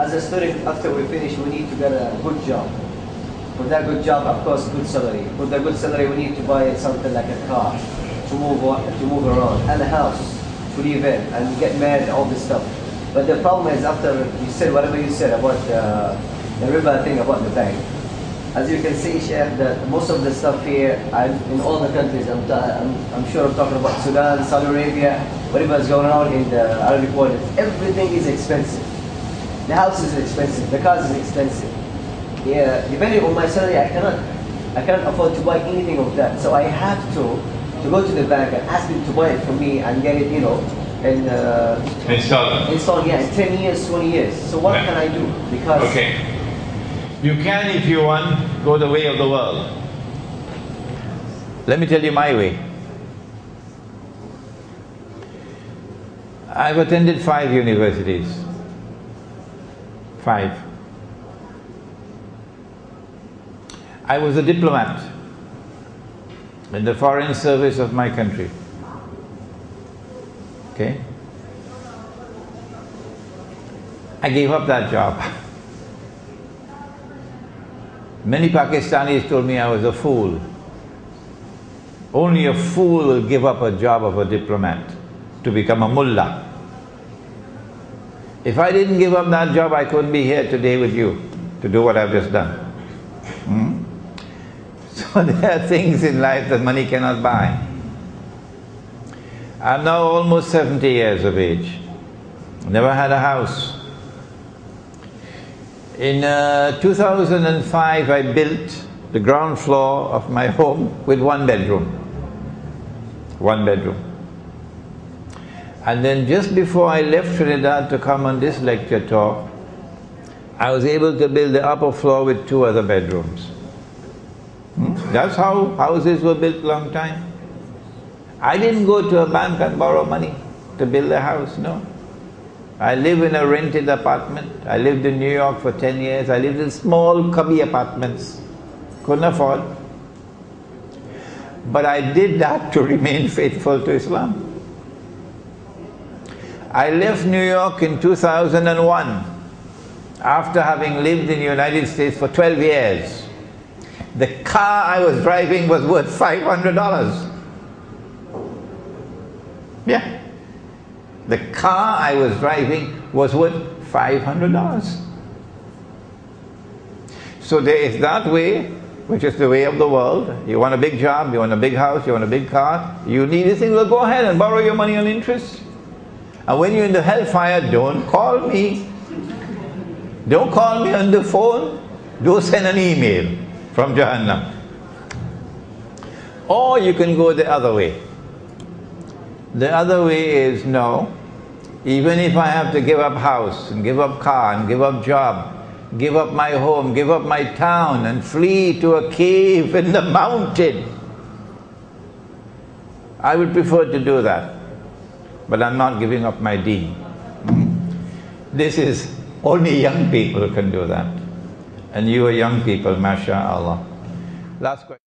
as a student, after we finish, we need to get a good job. For that good job, of course, good salary. For the good salary, we need to buy something like a car to move around, and a house to live in, and get married, all this stuff. But the problem is, after you said whatever you said about the riba thing about the bank, as you can see, Sheikh, that most of the stuff here, in all the countries, I'm sure I'm talking about Sudan, Saudi Arabia, whatever is going on in the Arabic world, everything is expensive. The house is expensive, the cars is expensive. Yeah, depending on my salary, I cannot afford to buy anything of that. So I have to go to the bank and ask them to buy it for me and get it, you know, and install, yeah, in 10 years, 20 years. So what can I do? Because okay, you can, if you want, go the way of the world. Let me tell you my way. I've attended 5 universities. 5. I was a diplomat in the foreign service of my country. Okay? I gave up that job. Many Pakistanis told me I was a fool. Only a fool will give up a job of a diplomat to become a mullah. If I didn't give up that job, I couldn't be here today with you to do what I've just done. So there are things in life that money cannot buy. I'm now almost 70 years of age. Never had a house. In 2005, I built the ground floor of my home with 1 bedroom. 1 bedroom. And then just before I left Trinidad to come on this lecture tour, I was able to build the upper floor with 2 other bedrooms. That's how houses were built long time. I didn't go to a bank and borrow money to build a house, no. I live in a rented apartment. I lived in New York for 10 years. I lived in small cubby apartments. Couldn't afford. But I did that to remain faithful to Islam. I left New York in 2001 after having lived in the United States for 12 years. The car I was driving was worth $500. Yeah. The car I was driving was worth $500. So there is that way, which is the way of the world. You want a big job, you want a big house, you want a big car, you need this thing, well, go ahead and borrow your money on interest. And when you're in the hellfire, don't call me. Don't call me on the phone. Don't send an email from Jahannam. Or you can go the other way. The other way is, no, even if I have to give up house and give up car and give up job, give up my home, give up my town and flee to a cave in the mountain, I would prefer to do that. But I'm not giving up my deen. This is, only young people can do that. And you are young people, mashallah. Last question.